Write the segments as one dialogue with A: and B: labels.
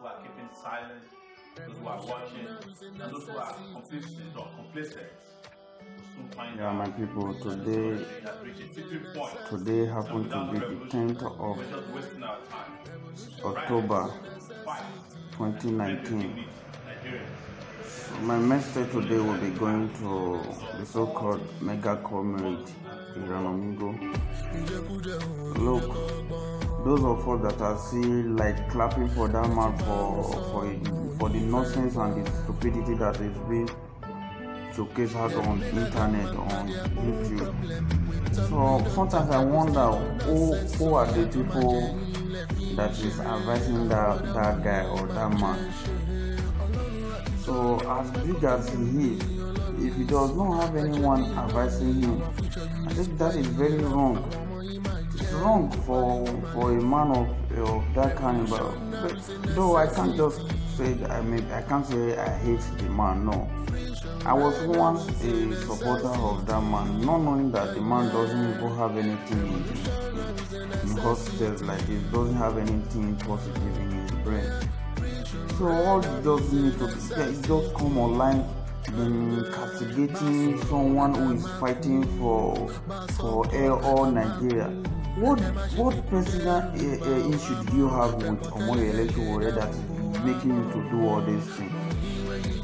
A: who are keeping silent, those who are watching, and those who are complicit or complacent.
B: Yeah, my people, today happened to be the 10th of October 2019. My message today will be going to the so-called mega comrade Iranomigo. Look, those of us that are still like clapping for that man for the nonsense and the stupidity that is being showcased out on internet, on YouTube. So sometimes I wonder who are the people that is advising that guy or that man. So as big as he is, if he does not have anyone advising him, I think that is very wrong. It's wrong for a man of that caliber. Though I can't just say I can't say I hate the man. No, I was once a supporter of that man, not knowing that the man doesn't even have anything in hospitals, like he doesn't have anything positive in his brain. So all you just need to just come online and castigating someone who is fighting for all Nigeria. What personal issue do you have with Omoyele Sowore that is making you to do all these things?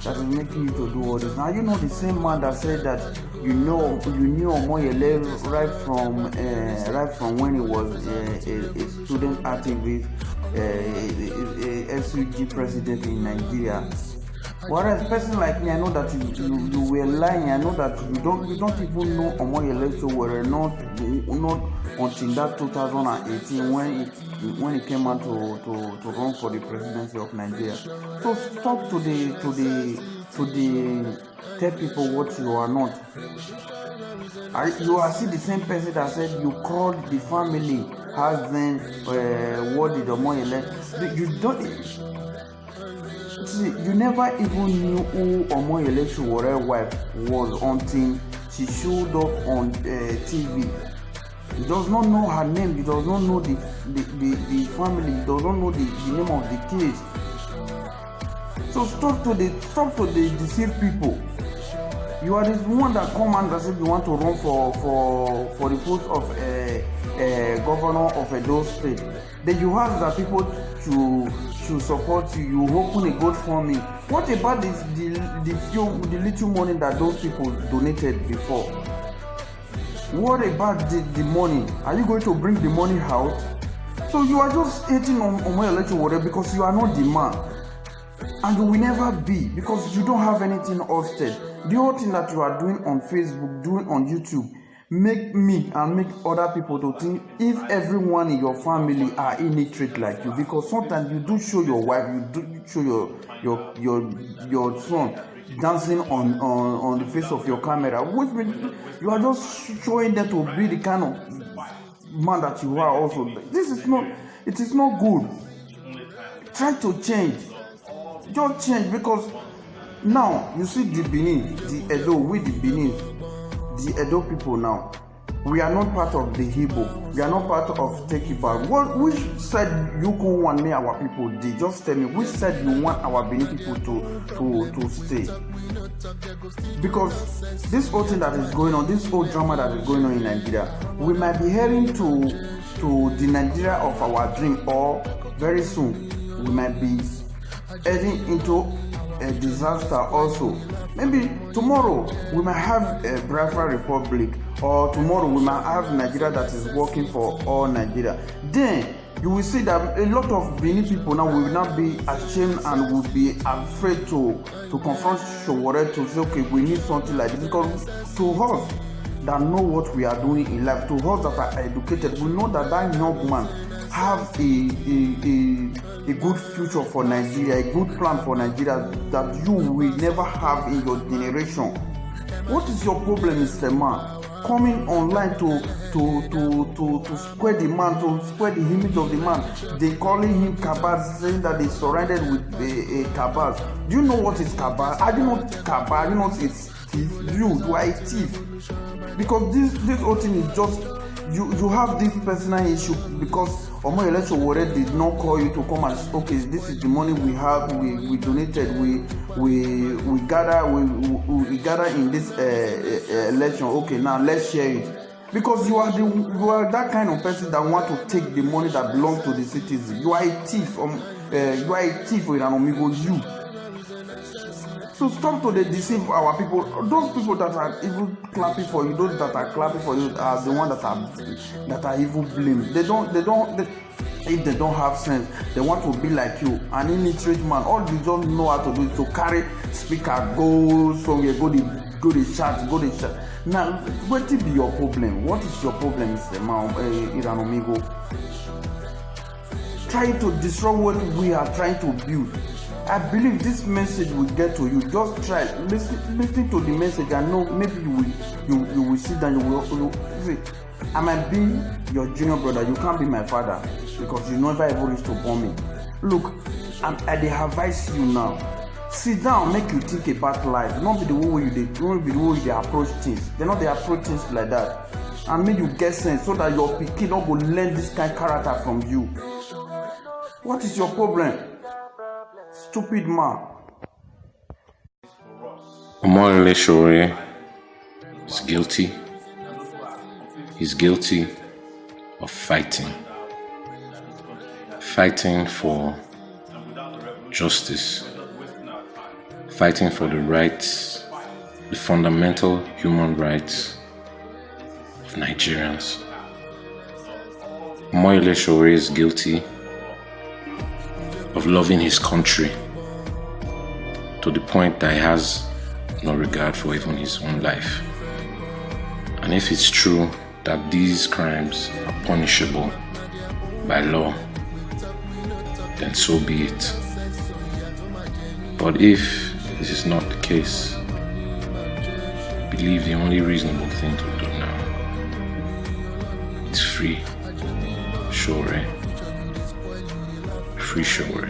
B: That is making you to do all this. Now you know the same man that said that you knew Omoyele right from when he was a student activist, a SUG president in Nigeria. Whereas a person like me, I know that you were lying. I know that you don't even know Omoyele Sowore, not until that 2018 when he came out to run for the presidency of Nigeria. So stop to tell people what you are not. You are still the same person that said you called the family husband. What did Omoyele? You don't. See, you never even knew who Omoyele Sowore's wife was until she showed up on TV. He does not know her name. He does not know the family. He does not know the name of the kids. So stop to deceive people. You are the one that come and that said you want to run for the post of governor of Edo State. Then you ask that people to support you. You open a GoFundMe. What about the little money that those people donated before? What about the money? Are you going to bring the money out? So you are just hating on Omoyele Sowore because you are not the man. And you will never be, because you don't have anything hosted. The whole thing that you are doing on Facebook, doing on YouTube, make me and make other people to think if everyone in your family are illiterate like you, because sometimes you do show your wife, you do show your son dancing on the face of your camera, which means you are just showing them to be the kind of man that you are also. It is not good. Try to change. Just change, because now you see the Benin, the Edo people now. We are not part of the Igbo. We are not part of Tekiba. Which side you can want me our people did? Just tell me which side you want our Benin people to stay. Because this whole thing that is going on, this whole drama that is going on in Nigeria, we might be heading to the Nigeria of our dream, or very soon we might be heading into a disaster also. Maybe tomorrow we might have a Biafra Republic, or tomorrow we might have Nigeria that is working for all Nigeria. Then you will see that a lot of Benin people now will not be ashamed and will be afraid to confront Sowore, to say, okay, we need something like this. Because to us that know what we are doing in life, to us that are educated, we know that young man have a good future for Nigeria, a good plan for Nigeria that you will never have in your generation. What is your problem, Mr. Man? Coming online to spread the man, to spread the image of the man. They calling him Kabaz, saying that he's surrounded with a Kabaz. Do you know what is Kabaz? I do not Kabaz. You know it's thief. You are a thief. Because this whole thing is just you have this personal issue because Omo Election Wore did not call you to come and okay, this is the money we have, we donated, we gather in this election. Okay, now let's share it. Because you are that kind of person that want to take the money that belongs to the citizen. You are a thief. You are a thief with an Omigo. You. So stop to deceive our people. Those people that are even clapping for you, those that are clapping for you are the ones that are evil blamed. If they don't have sense, they want to be like you, an illiterate man. All you don't know how to do is to carry speaker, go somewhere, go the chat. Now, what will be your problem? What is your problem, Mr. Iran Omigo? Trying to destroy what we are trying to build. I believe this message will get to you. Just try listen to the message and know maybe you will sit down. You will see. I might be your junior brother. You can't be my father because you never ever reached to born me. Look, I advise you now. Sit down, make you think about life. Not be the way you approach things. They not they approach things like that. And make you get sense so that your pikin don't go learn this kind of character from you. What is your problem? Stupid man.
C: Omoyele Sowore is guilty. He's guilty of fighting for justice, fighting for the rights, the fundamental human rights of Nigerians. Omoyele Sowore is guilty of loving his country to the point that he has no regard for even his own life. And if it's true that these crimes are punishable by law, then so be it. But if this is not the case, I believe the only reasonable thing to do now is free Sowore. Free Sowore.